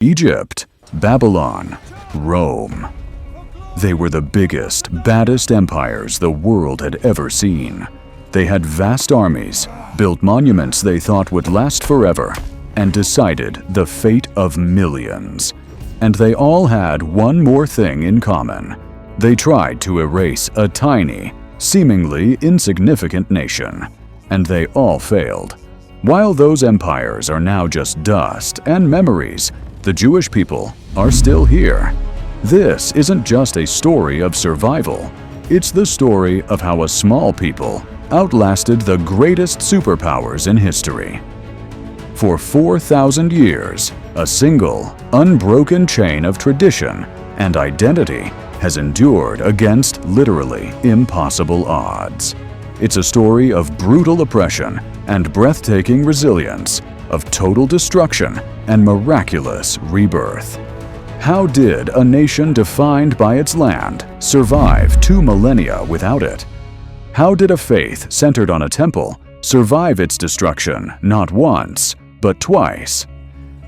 Egypt, Babylon, Rome. They were the biggest, baddest empires the world had ever seen. They had vast armies, built monuments they thought would last forever, and decided the fate of millions. And they all had one more thing in common. They tried to erase a tiny, seemingly insignificant nation. And they all failed. While those empires are now just dust and memories, the Jewish people are still here. This isn't just a story of survival. It's the story of how a small people outlasted the greatest superpowers in history. For 4,000 years, a single, unbroken chain of tradition and identity has endured against literally impossible odds. It's a story of brutal oppression and breathtaking resilience, of total destruction and miraculous rebirth. How did a nation defined by its land survive 2 millennia without it? How did a faith centered on a temple survive its destruction not once, but twice?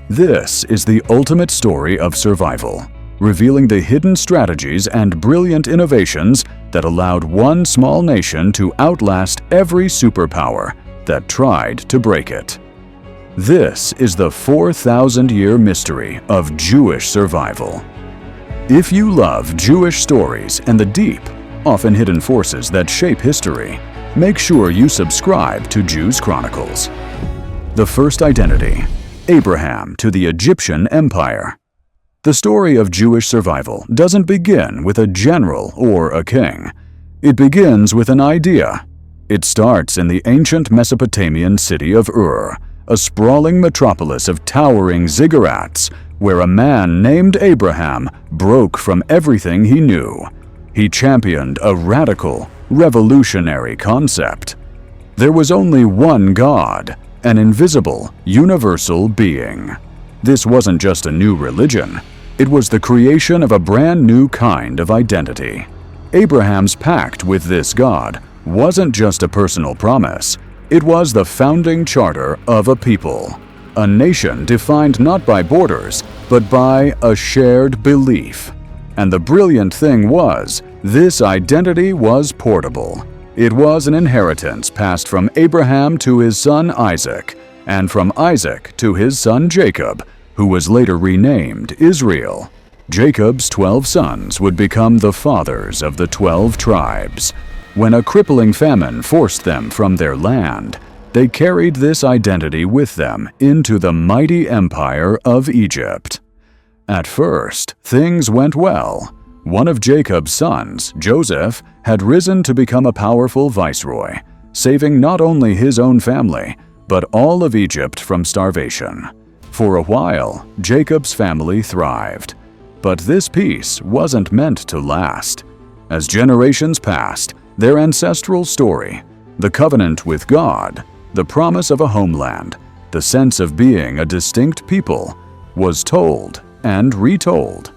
This is the ultimate story of survival, revealing the hidden strategies and brilliant innovations that allowed one small nation to outlast every superpower that tried to break it. This is the 4,000-year mystery of Jewish survival. If you love Jewish stories and the deep, often hidden forces that shape history, make sure you subscribe to Jews Chronicles. The first identity, Abraham to the Egyptian Empire. The story of Jewish survival doesn't begin with a general or a king. It begins with an idea. It starts in the ancient Mesopotamian city of Ur, a sprawling metropolis of towering ziggurats, where a man named Abraham broke from everything he knew. He championed a radical, revolutionary concept. There was only one God, an invisible, universal being. This wasn't just a new religion. It was the creation of a brand new kind of identity. Abraham's pact with this God wasn't just a personal promise. It was the founding charter of a people, a nation defined not by borders, but by a shared belief. And the brilliant thing was, this identity was portable. It was an inheritance passed from Abraham to his son Isaac, and from Isaac to his son Jacob, who was later renamed Israel. Jacob's 12 sons would become the fathers of the 12 tribes. When a crippling famine forced them from their land, they carried this identity with them into the mighty empire of Egypt. At first, things went well. One of Jacob's sons, Joseph, had risen to become a powerful viceroy, saving not only his own family, but all of Egypt from starvation. For a while, Jacob's family thrived. But this peace wasn't meant to last. As generations passed, their ancestral story, the covenant with God, the promise of a homeland, the sense of being a distinct people, was told and retold.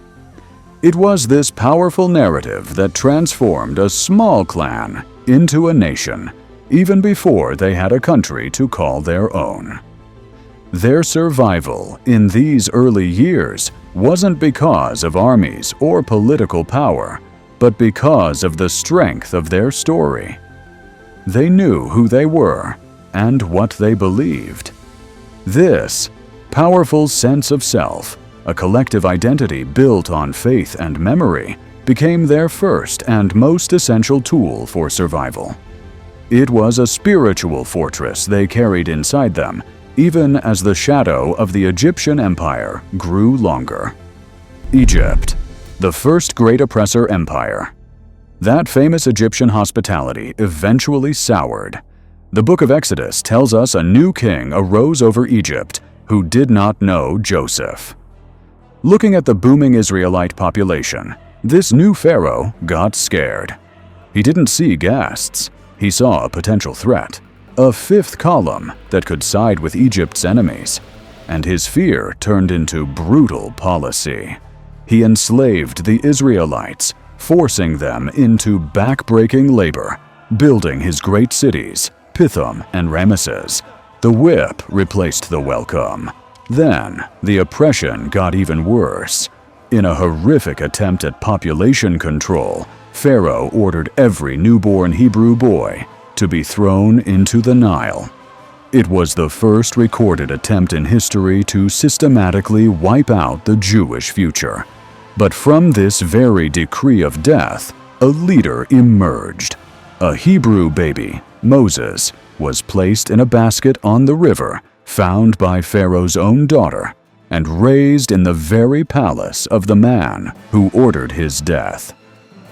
It was this powerful narrative that transformed a small clan into a nation, even before they had a country to call their own. Their survival in these early years wasn't because of armies or political power, but because of the strength of their story. They knew who they were and what they believed. This powerful sense of self, a collective identity built on faith and memory, became their first and most essential tool for survival. It was a spiritual fortress they carried inside them, even as the shadow of the Egyptian Empire grew longer. Egypt, the first great oppressor empire. That famous Egyptian hospitality eventually soured. The book of Exodus tells us a new king arose over Egypt who did not know Joseph. Looking at the booming Israelite population, this new pharaoh got scared. He didn't see guests. He saw a potential threat, a fifth column that could side with Egypt's enemies. And his fear turned into brutal policy. He enslaved the Israelites, forcing them into back-breaking labor, building his great cities, Pithom and Ramesses. The whip replaced the welcome. Then, the oppression got even worse. In a horrific attempt at population control, Pharaoh ordered every newborn Hebrew boy to be thrown into the Nile. It was the first recorded attempt in history to systematically wipe out the Jewish future. But from this very decree of death, a leader emerged. A Hebrew baby, Moses, was placed in a basket on the river, found by Pharaoh's own daughter, and raised in the very palace of the man who ordered his death.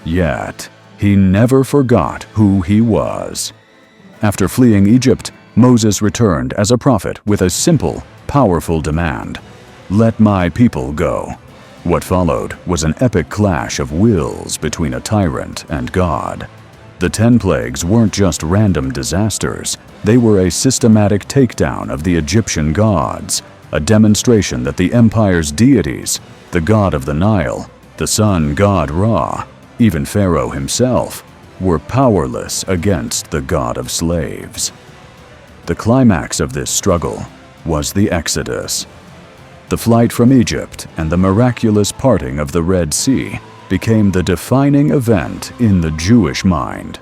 Yet, he never forgot who he was. After fleeing Egypt, Moses returned as a prophet with a simple, powerful demand: "Let my people go." What followed was an epic clash of wills between a tyrant and God. The 10 plagues weren't just random disasters, they were a systematic takedown of the Egyptian gods, a demonstration that the empire's deities, the god of the Nile, the sun god Ra, even Pharaoh himself, were powerless against the god of slaves. The climax of this struggle was the Exodus. The flight from Egypt and the miraculous parting of the Red Sea became the defining event in the Jewish mind.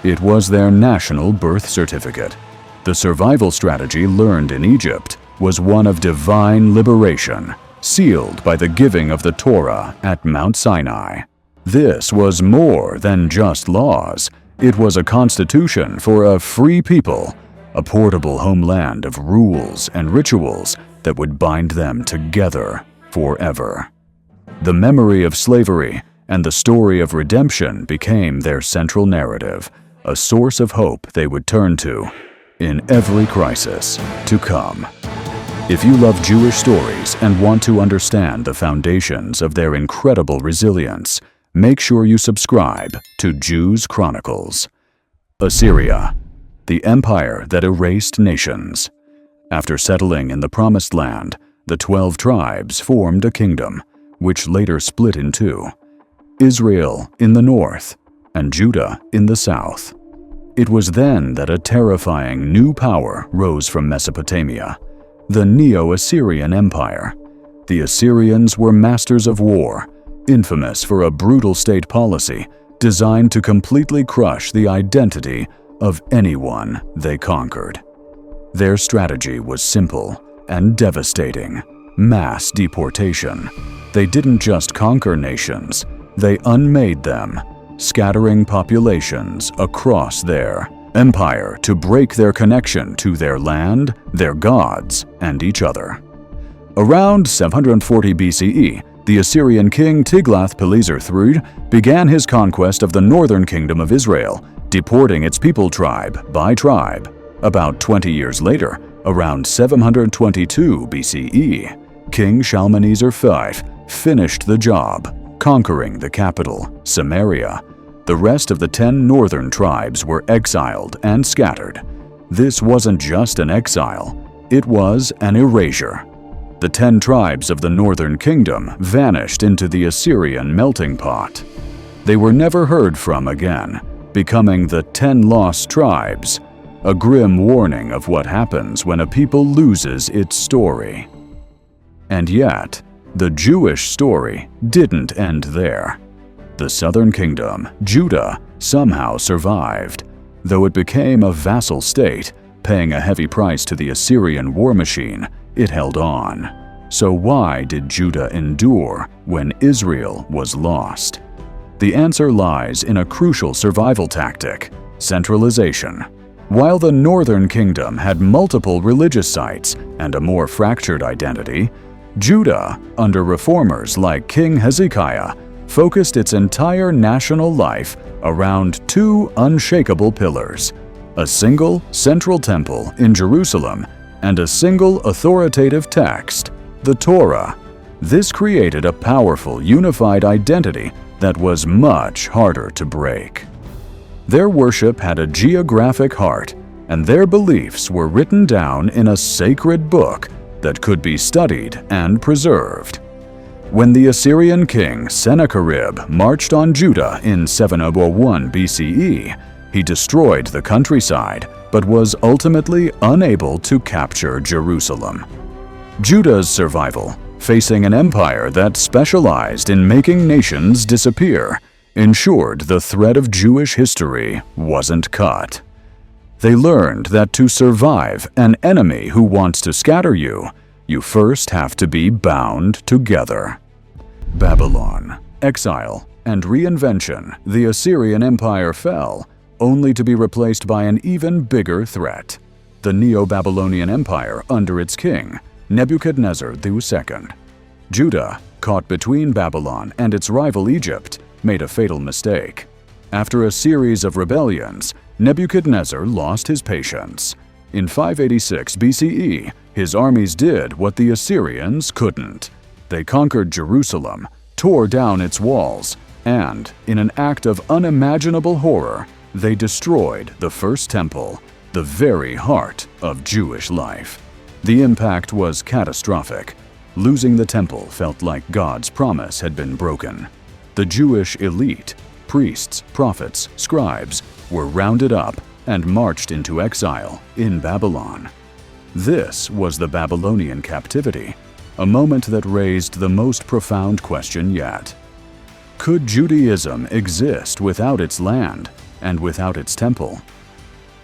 It was their national birth certificate. The survival strategy learned in Egypt was one of divine liberation, sealed by the giving of the Torah at Mount Sinai. This was more than just laws. It was a constitution for a free people, a portable homeland of rules and rituals that would bind them together forever. The memory of slavery and the story of redemption became their central narrative, a source of hope they would turn to in every crisis to come. If you love Jewish stories and want to understand the foundations of their incredible resilience, make sure you subscribe to Jews Chronicles. Assyria, the empire that erased nations. After settling in the Promised Land, the 12 tribes formed a kingdom, which later split in two: Israel in the north and Judah in the south. It was then that a terrifying new power rose from Mesopotamia, the Neo-Assyrian Empire. The Assyrians were masters of war, infamous for a brutal state policy designed to completely crush the identity of anyone they conquered. Their strategy was simple and devastating: mass deportation. They didn't just conquer nations, they unmade them, scattering populations across their empire to break their connection to their land, their gods, and each other. Around 740 BCE, the Assyrian king Tiglath-Pileser III began his conquest of the northern kingdom of Israel, deporting its people tribe by tribe. About 20 years later, around 722 BCE, King Shalmaneser V finished the job, conquering the capital, Samaria. The rest of the 10 northern tribes were exiled and scattered. This wasn't just an exile, it was an erasure. The 10 tribes of the northern kingdom vanished into the Assyrian melting pot. They were never heard from again, becoming the 10 lost tribes, a grim warning of what happens when a people loses its story. And yet, the Jewish story didn't end there. The southern kingdom, Judah, somehow survived, though it became a vassal state, paying a heavy price to the Assyrian war machine. It held on. So why did Judah endure when Israel was lost? The answer lies in a crucial survival tactic: centralization. While the northern kingdom had multiple religious sites and a more fractured identity, Judah, under reformers like King Hezekiah, focused its entire national life around 2 unshakable pillars: a single central temple in Jerusalem and a single authoritative text, the Torah. This created a powerful, unified identity that was much harder to break. Their worship had a geographic heart, and their beliefs were written down in a sacred book that could be studied and preserved. When the Assyrian king Sennacherib marched on Judah in 701 BCE, he destroyed the countryside but was ultimately unable to capture Jerusalem. Judah's survival, facing an empire that specialized in making nations disappear, ensured the thread of Jewish history wasn't cut. They learned that to survive an enemy who wants to scatter you, you first have to be bound together. Babylon, exile, and reinvention, the Assyrian Empire fell, only to be replaced by an even bigger threat, the Neo-Babylonian Empire under its king, Nebuchadnezzar II. Judah, caught between Babylon and its rival Egypt, made a fatal mistake. After a series of rebellions, Nebuchadnezzar lost his patience. In 586 BCE, his armies did what the Assyrians couldn't. They conquered Jerusalem, tore down its walls, and, in an act of unimaginable horror, they destroyed the First Temple, the very heart of Jewish life. The impact was catastrophic. Losing the temple felt like God's promise had been broken. The Jewish elite, priests, prophets, scribes, were rounded up and marched into exile in Babylon. This was the Babylonian captivity, a moment that raised the most profound question yet. Could Judaism exist without its land and without its temple?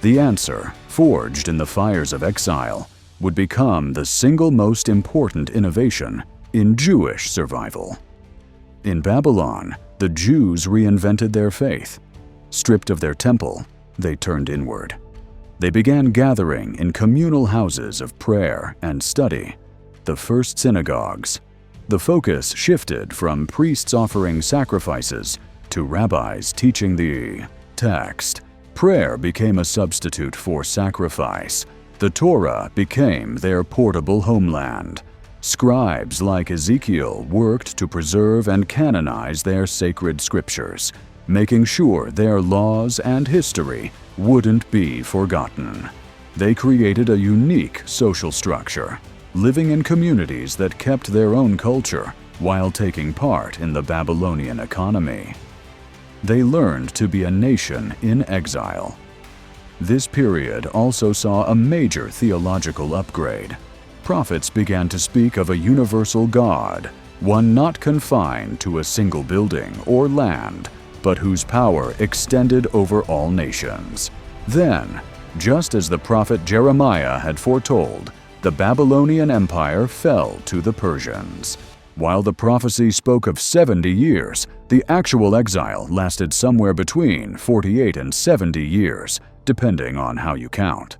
The answer, forged in the fires of exile, would become the single most important innovation in Jewish survival. In Babylon, the Jews reinvented their faith. Stripped of their temple, they turned inward. They began gathering in communal houses of prayer and study, the first synagogues. The focus shifted from priests offering sacrifices to rabbis teaching the text. Prayer became a substitute for sacrifice. The Torah became their portable homeland. Scribes like Ezekiel worked to preserve and canonize their sacred scriptures, making sure their laws and history wouldn't be forgotten. They created a unique social structure, living in communities that kept their own culture while taking part in the Babylonian economy. They learned to be a nation in exile. This period also saw a major theological upgrade. Prophets began to speak of a universal God, one not confined to a single building or land, but whose power extended over all nations. Then, just as the prophet Jeremiah had foretold, the Babylonian Empire fell to the Persians. While the prophecy spoke of 70 years, the actual exile lasted somewhere between 48 and 70 years, depending on how you count.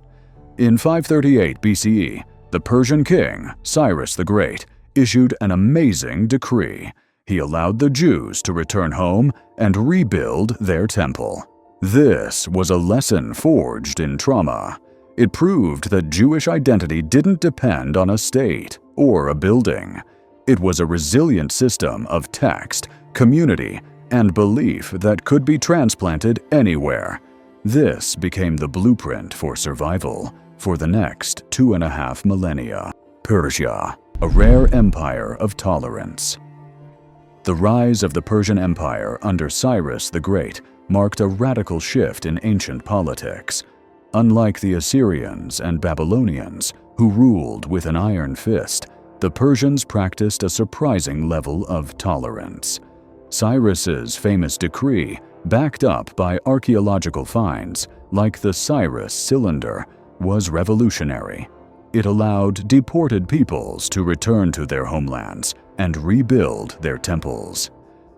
In 538 BCE, the Persian king, Cyrus the Great, issued an amazing decree. He allowed the Jews to return home and rebuild their temple. This was a lesson forged in trauma. It proved that Jewish identity didn't depend on a state or a building. It was a resilient system of text, community, and belief that could be transplanted anywhere. This became the blueprint for survival for the next 2.5 millennia. Persia, a rare empire of tolerance. The rise of the Persian Empire under Cyrus the Great marked a radical shift in ancient politics. Unlike the Assyrians and Babylonians, who ruled with an iron fist, the Persians practiced a surprising level of tolerance. Cyrus's famous decree, backed up by archaeological finds like the Cyrus cylinder, was revolutionary. It allowed deported peoples to return to their homelands and rebuild their temples.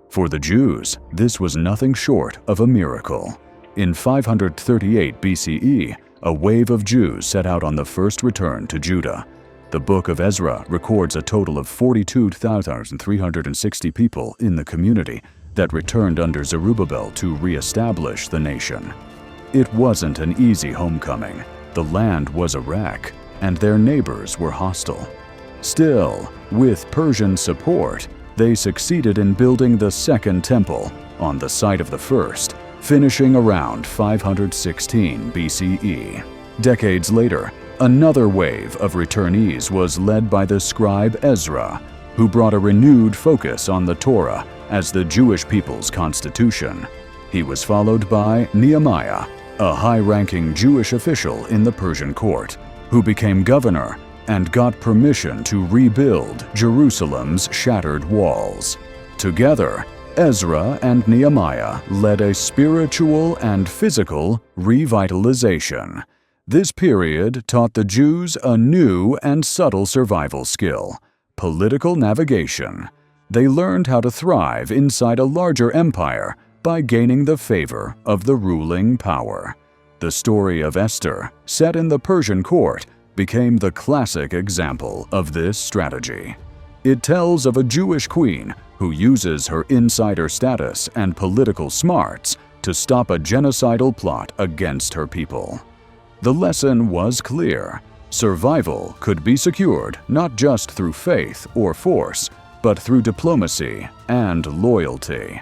For the Jews, this was nothing short of a miracle. In 538 BCE, a wave of Jews set out on the first return to Judah. The Book of Ezra records a total of 42,360 people in the community that returned under Zerubbabel to re-establish the nation. It wasn't an easy homecoming. The land was a wreck, and their neighbors were hostile. Still, with Persian support, they succeeded in building the Second Temple on the site of the first, finishing around 516 BCE. Decades later, another wave of returnees was led by the scribe Ezra, who brought a renewed focus on the Torah as the Jewish people's constitution. He was followed by Nehemiah, a high-ranking Jewish official in the Persian court, who became governor and got permission to rebuild Jerusalem's shattered walls. Together, Ezra and Nehemiah led a spiritual and physical revitalization. This period taught the Jews a new and subtle survival skill: political navigation. They learned how to thrive inside a larger empire by gaining the favor of the ruling power. The story of Esther, set in the Persian court, became the classic example of this strategy. It tells of a Jewish queen who uses her insider status and political smarts to stop a genocidal plot against her people. The lesson was clear: survival could be secured not just through faith or force, but through diplomacy and loyalty.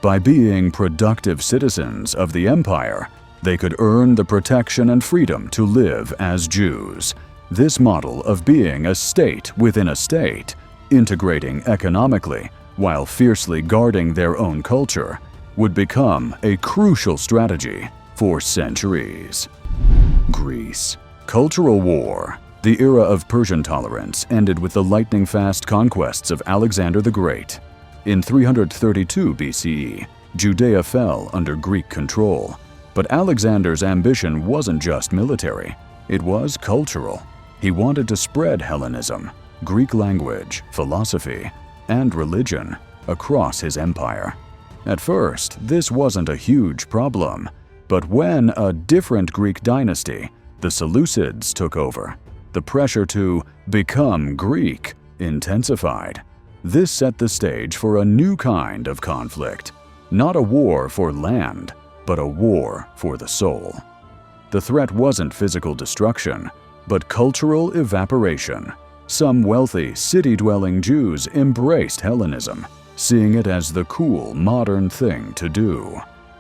By being productive citizens of the empire, they could earn the protection and freedom to live as Jews. This model of being a state within a state, integrating economically while fiercely guarding their own culture, would become a crucial strategy for centuries. Greece. Cultural war. The era of Persian tolerance ended with the lightning-fast conquests of Alexander the Great. In 332 BCE, Judea fell under Greek control. But Alexander's ambition wasn't just military, it was cultural. He wanted to spread Hellenism, Greek language, philosophy, and religion across his empire. At first, this wasn't a huge problem, but when a different Greek dynasty, the Seleucids, took over, the pressure to become Greek intensified. This set the stage for a new kind of conflict, not a war for land, but a war for the soul. The threat wasn't physical destruction, but cultural evaporation. Some wealthy, city-dwelling Jews embraced Hellenism, seeing it as the cool, modern thing to do.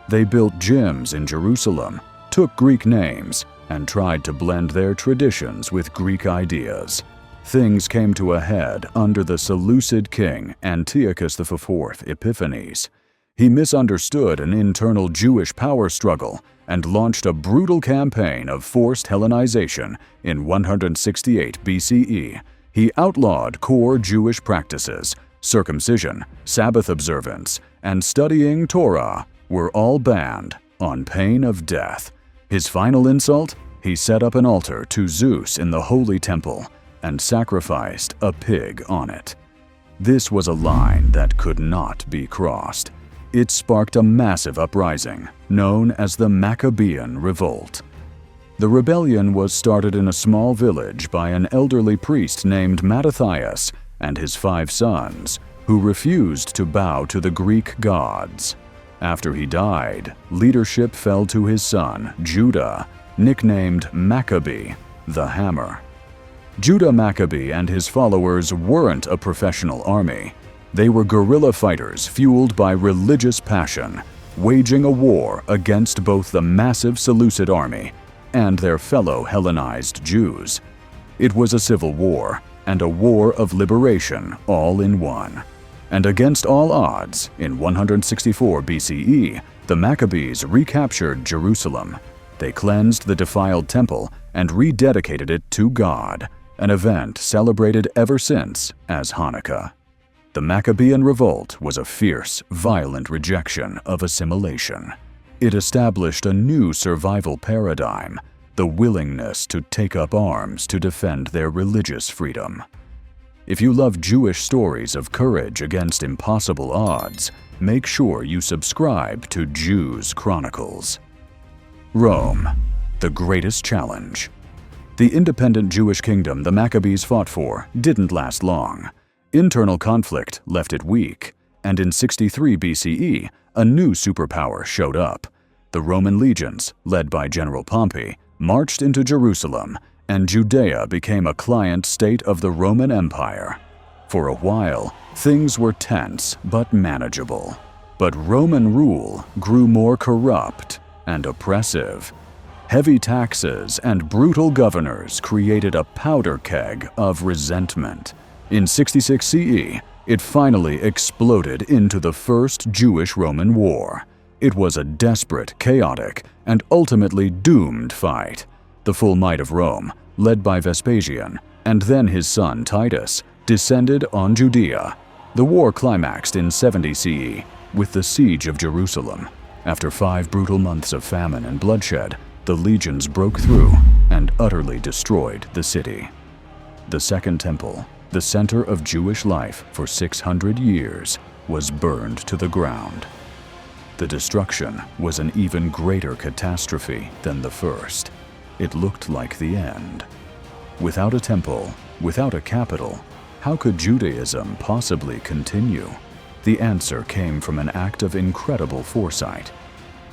They built gyms in Jerusalem, took Greek names, and tried to blend their traditions with Greek ideas. Things came to a head under the Seleucid king Antiochus IV Epiphanes. He misunderstood an internal Jewish power struggle and launched a brutal campaign of forced Hellenization in 168 BCE. He outlawed core Jewish practices. Circumcision, Sabbath observance, and studying Torah were all banned on pain of death. His final insult? He set up an altar to Zeus in the Holy Temple and sacrificed a pig on it. This was a line that could not be crossed. It sparked a massive uprising, known as the Maccabean Revolt. The rebellion was started in a small village by an elderly priest named Mattathias and his 5 sons, who refused to bow to the Greek gods. After he died, leadership fell to his son, Judah, nicknamed Maccabee, the Hammer. Judah Maccabee and his followers weren't a professional army. They were guerrilla fighters fueled by religious passion, waging a war against both the massive Seleucid army and their fellow Hellenized Jews. It was a civil war and a war of liberation all in one. And against all odds, in 164 BCE, the Maccabees recaptured Jerusalem. They cleansed the defiled temple and rededicated it to God, an event celebrated ever since as Hanukkah. The Maccabean Revolt was a fierce, violent rejection of assimilation. It established a new survival paradigm, the willingness to take up arms to defend their religious freedom. If you love Jewish stories of courage against impossible odds, make sure you subscribe to Jews Chronicles. Rome, the greatest challenge. The independent Jewish kingdom the Maccabees fought for didn't last long. Internal conflict left it weak, and in 63 BCE, a new superpower showed up. The Roman legions, led by General Pompey, marched into Jerusalem, and Judea became a client state of the Roman Empire. For a while, things were tense but manageable. But Roman rule grew more corrupt and oppressive. Heavy taxes and brutal governors created a powder keg of resentment. In 66 CE, it finally exploded into the First Jewish-Roman War. It was a desperate, chaotic, and ultimately doomed fight. The full might of Rome, led by Vespasian, and then his son Titus descended on Judea. The war climaxed in 70 CE with the siege of Jerusalem. After 5 brutal months of famine and bloodshed, the legions broke through and utterly destroyed the city. The Second Temple, the center of Jewish life for 600 years, was burned to the ground. The destruction was an even greater catastrophe than the first. It looked like the end. Without a temple, without a capital, how could Judaism possibly continue? The answer came from an act of incredible foresight.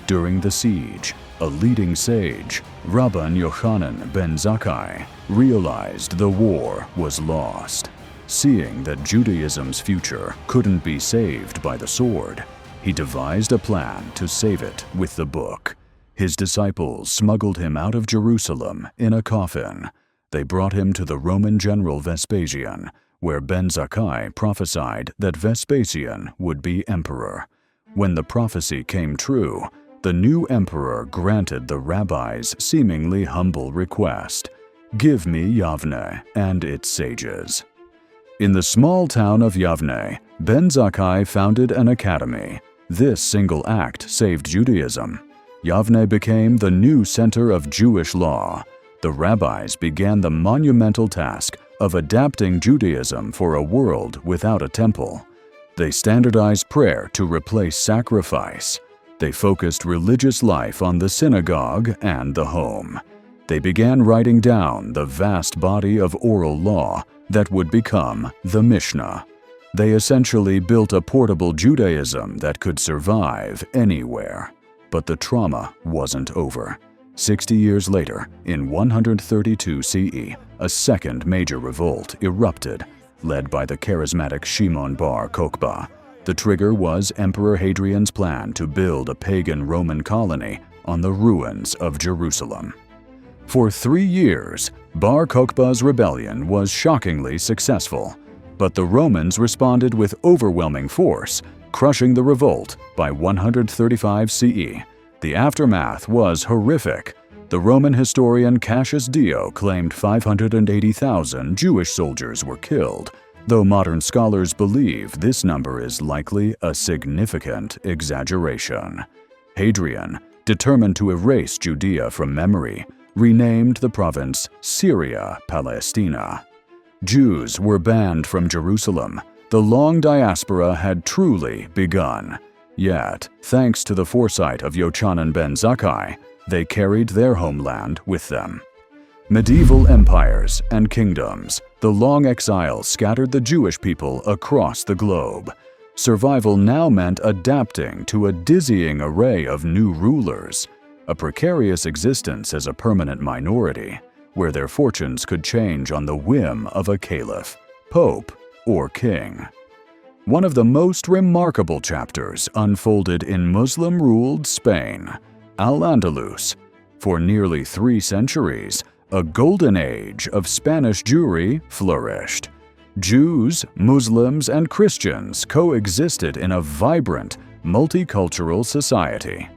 During the siege, a leading sage, Rabban Yochanan ben Zakkai, realized the war was lost. Seeing that Judaism's future couldn't be saved by the sword, he devised a plan to save it with the book. His disciples smuggled him out of Jerusalem in a coffin. They brought him to the Roman general Vespasian, where Ben Zakkai prophesied that Vespasian would be emperor. When the prophecy came true, the new emperor granted the rabbi's seemingly humble request: "Give me Yavne and its sages." In the small town of Yavne, Ben Zakkai founded an academy. This single act saved Judaism. Yavne became the new center of Jewish law. The rabbis began the monumental task of adapting Judaism for a world without a temple. They standardized prayer to replace sacrifice. They focused religious life on the synagogue and the home. They began writing down the vast body of oral law that would become the Mishnah. They essentially built a portable Judaism that could survive anywhere. But the trauma wasn't over. 60 years later, in 132 CE, a second major revolt erupted, led by the charismatic Shimon bar Kokhba. The trigger was Emperor Hadrian's plan to build a pagan Roman colony on the ruins of Jerusalem. For 3 years, Bar Kokhba's rebellion was shockingly successful, but the Romans responded with overwhelming force, crushing the revolt by 135 CE. The aftermath was horrific. The Roman historian Cassius Dio claimed 580,000 Jewish soldiers were killed, though modern scholars believe this number is likely a significant exaggeration. Hadrian, determined to erase Judea from memory, renamed the province Syria Palestina. Jews were banned from Jerusalem. The long diaspora had truly begun. Yet, thanks to the foresight of Yochanan ben Zakkai, they carried their homeland with them. Medieval empires and kingdoms, the long exile scattered the Jewish people across the globe. Survival now meant adapting to a dizzying array of new rulers, a precarious existence as a permanent minority, where their fortunes could change on the whim of a caliph, pope, or king. One of the most remarkable chapters unfolded in Muslim-ruled Spain, Al-Andalus. For nearly 3 centuries, a golden age of Spanish Jewry flourished. Jews, Muslims, and Christians coexisted in a vibrant, multicultural society.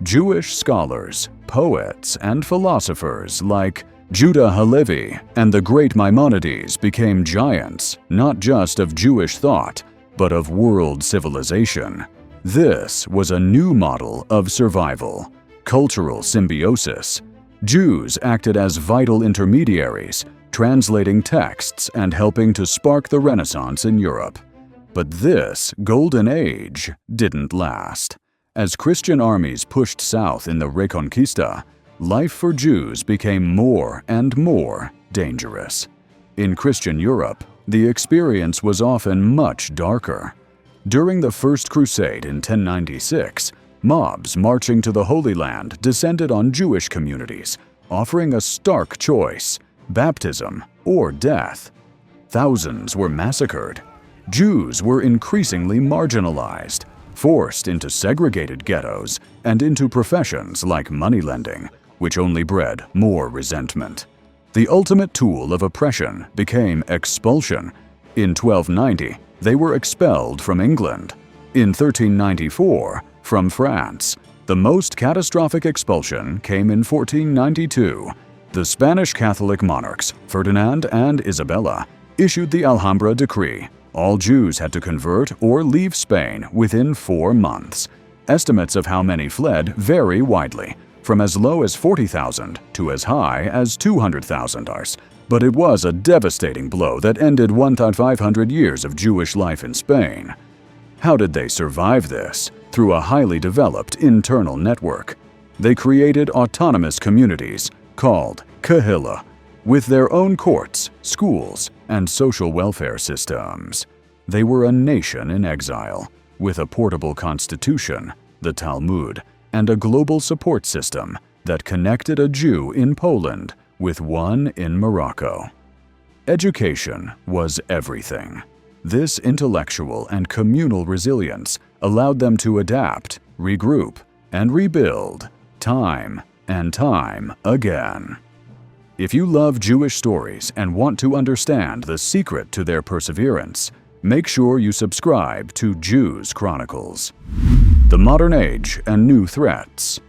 Jewish scholars, poets, and philosophers like Judah Halevi and the great Maimonides became giants, not just of Jewish thought, but of world civilization. This was a new model of survival, cultural symbiosis. Jews acted as vital intermediaries, translating texts and helping to spark the Renaissance in Europe. But this golden age didn't last. As Christian armies pushed south in the Reconquista, life for Jews became more and more dangerous. In Christian Europe, the experience was often much darker. During the First Crusade in 1096, mobs marching to the Holy Land descended on Jewish communities, offering a stark choice: baptism or death. Thousands were massacred. Jews were increasingly marginalized, forced into segregated ghettos and into professions like moneylending, which only bred more resentment. The ultimate tool of oppression became expulsion. In 1290, they were expelled from England. In 1394, from France. The most catastrophic expulsion came in 1492. The Spanish Catholic monarchs, Ferdinand and Isabella, issued the Alhambra Decree. All Jews had to convert or leave Spain within 4 months. Estimates of how many fled vary widely, from as low as 40,000 to as high as 200,000. But it was a devastating blow that ended 1,500 years of Jewish life in Spain. How did they survive this? Through a highly developed internal network. They created autonomous communities called Kahila, with their own courts, schools, and social welfare systems. They were a nation in exile, with a portable constitution, the Talmud, and a global support system that connected a Jew in Poland with one in Morocco. Education was everything. This intellectual and communal resilience allowed them to adapt, regroup, and rebuild time and time again. If you love Jewish stories and want to understand the secret to their perseverance, make sure you subscribe to Jews Chronicles. The Modern Age and New Threats.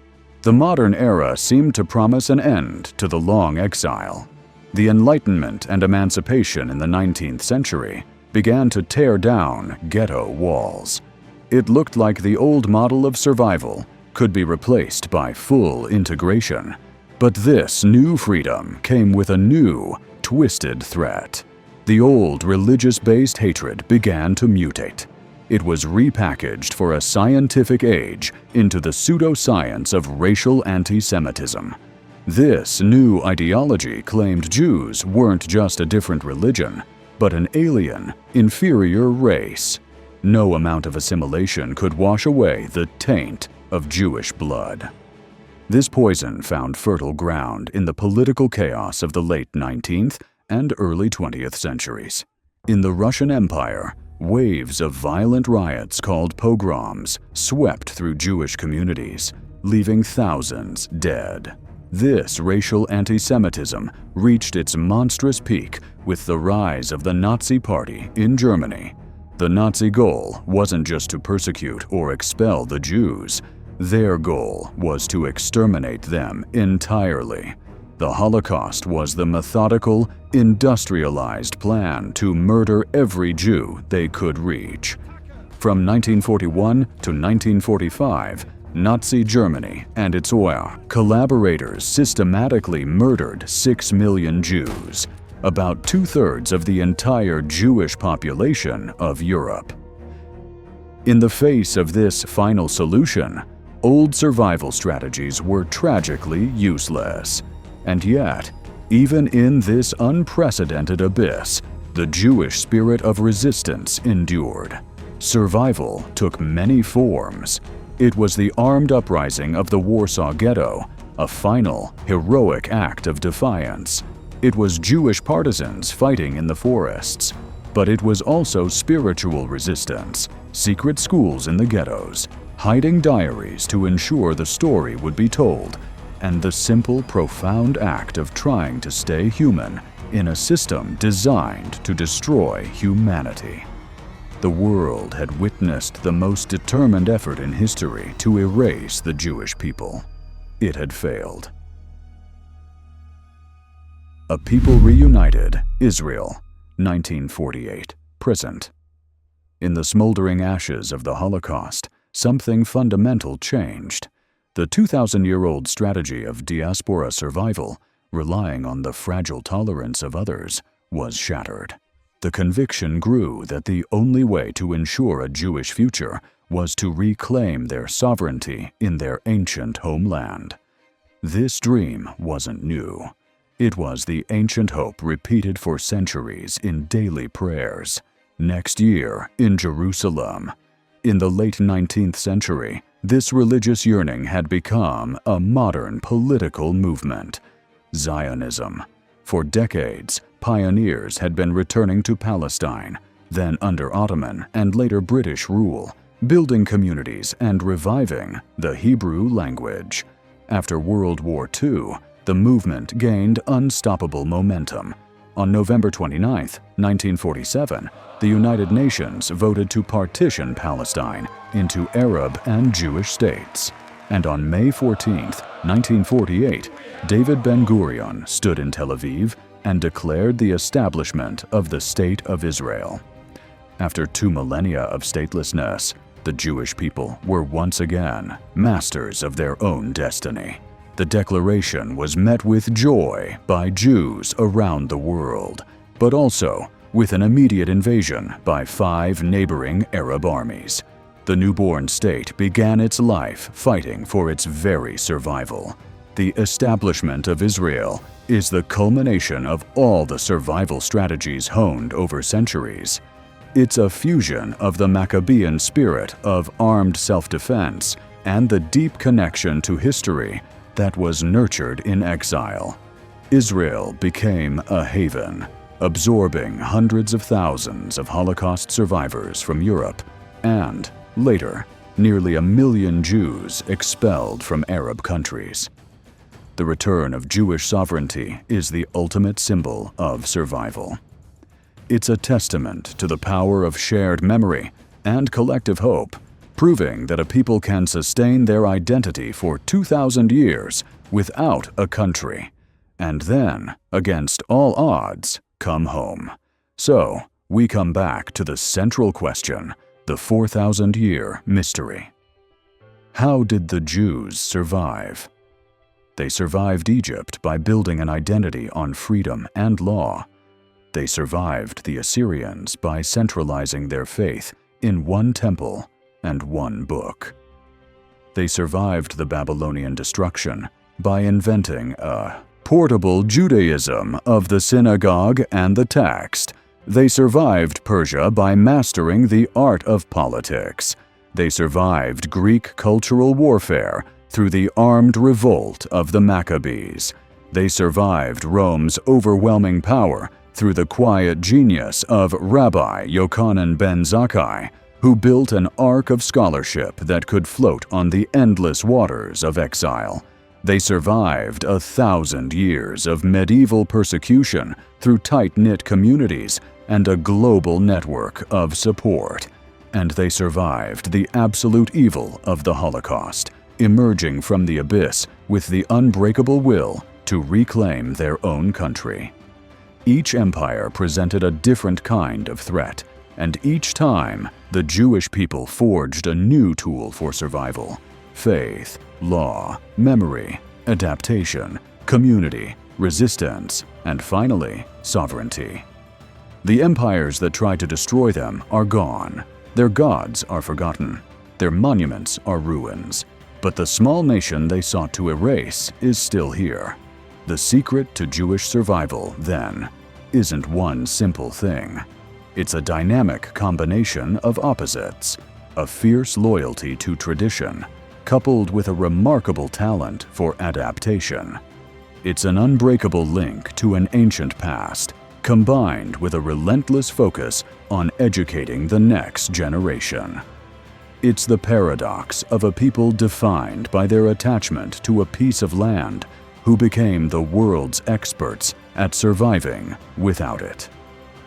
The modern era seemed to promise an end to the long exile. The Enlightenment and emancipation in the 19th century began to tear down ghetto walls. It looked like the old model of survival could be replaced by full integration. But this new freedom came with a new, twisted threat. The old religious-based hatred began to mutate. It was repackaged for a scientific age into the pseudoscience of racial anti-Semitism. This new ideology claimed Jews weren't just a different religion, but an alien, inferior race. No amount of assimilation could wash away the taint of Jewish blood. This poison found fertile ground in the political chaos of the late 19th and early 20th centuries. In the Russian Empire, waves of violent riots called pogroms swept through Jewish communities, leaving thousands dead. This racial anti-Semitism reached its monstrous peak with the rise of the Nazi Party in Germany. The Nazi goal wasn't just to persecute or expel the Jews. Their goal was to exterminate them entirely. The Holocaust was the methodical, industrialized plan to murder every Jew they could reach. From 1941 to 1945, Nazi Germany and its OR collaborators systematically murdered 6 million Jews, about 2/3 of the entire Jewish population of Europe. In the face of this final solution, old survival strategies were tragically useless. And yet, even in this unprecedented abyss, the Jewish spirit of resistance endured. Survival took many forms. It was the armed uprising of the Warsaw Ghetto, a final, heroic act of defiance. It was Jewish partisans fighting in the forests. But it was also spiritual resistance, secret schools in the ghettos, hiding diaries to ensure the story would be told, and the simple, profound act of trying to stay human in a system designed to destroy humanity. The world had witnessed the most determined effort in history to erase the Jewish people. It had failed. A People Reunited, Israel, 1948, present. In the smoldering ashes of the Holocaust, something fundamental changed. The 2,000-year-old strategy of diaspora survival, relying on the fragile tolerance of others, was shattered. The conviction grew that the only way to ensure a Jewish future was to reclaim their sovereignty in their ancient homeland. This dream wasn't new. It was the ancient hope repeated for centuries in daily prayers. Next year, in Jerusalem. In the late 19th century, this religious yearning had become a modern political movement. Zionism. For decades, pioneers had been returning to Palestine, then under Ottoman and later British rule, building communities and reviving the Hebrew language. After World War II, the movement gained unstoppable momentum. On November 29, 1947, the United Nations voted to partition Palestine into Arab and Jewish states. And on May 14, 1948, David Ben-Gurion stood in Tel Aviv and declared the establishment of the State of Israel. After 2 millennia of statelessness, the Jewish people were once again masters of their own destiny. The declaration was met with joy by Jews around the world, but also with an immediate invasion by 5 neighboring Arab armies. The newborn state began its life fighting for its very survival. The establishment of Israel is the culmination of all the survival strategies honed over centuries. It's a fusion of the Maccabean spirit of armed self-defense and the deep connection to history that was nurtured in exile. Israel became a haven, absorbing hundreds of thousands of Holocaust survivors from Europe and, later, nearly 1 million Jews expelled from Arab countries. The return of Jewish sovereignty is the ultimate symbol of survival. It's a testament to the power of shared memory and collective hope, proving that a people can sustain their identity for 2,000 years without a country, and then, against all odds, come home. So, we come back to the central question, the 4,000-year mystery. How did the Jews survive? They survived Egypt by building an identity on freedom and law. They survived the Assyrians by centralizing their faith in one temple and one book. They survived the Babylonian destruction by inventing a portable Judaism of the synagogue and the text. They survived Persia by mastering the art of politics. They survived Greek cultural warfare through the armed revolt of the Maccabees. They survived Rome's overwhelming power through the quiet genius of Rabbi Yochanan ben Zakkai, who built an ark of scholarship that could float on the endless waters of exile. They survived 1,000 years of medieval persecution through tight-knit communities and a global network of support. And they survived the absolute evil of the Holocaust, emerging from the abyss with the unbreakable will to reclaim their own country. Each empire presented a different kind of threat, and each time the Jewish people forged a new tool for survival: faith, law, memory, adaptation, community, resistance, and finally, sovereignty. The empires that tried to destroy them are gone. Their gods are forgotten. Their monuments are ruins. But the small nation they sought to erase is still here. The secret to Jewish survival, then, isn't one simple thing. It's a dynamic combination of opposites: a fierce loyalty to tradition, coupled with a remarkable talent for adaptation. It's an unbreakable link to an ancient past, combined with a relentless focus on educating the next generation. It's the paradox of a people defined by their attachment to a piece of land who became the world's experts at surviving without it.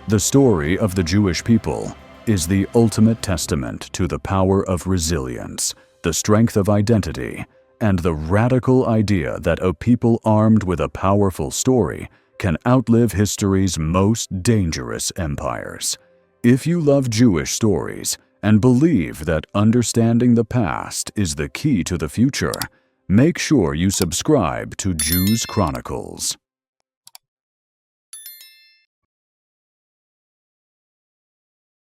The story of the Jewish people is the ultimate testament to the power of resilience, the strength of identity, and the radical idea that a people armed with a powerful story can outlive history's most dangerous empires. If you love Jewish stories and believe that understanding the past is the key to the future, make sure you subscribe to Jews Chronicles.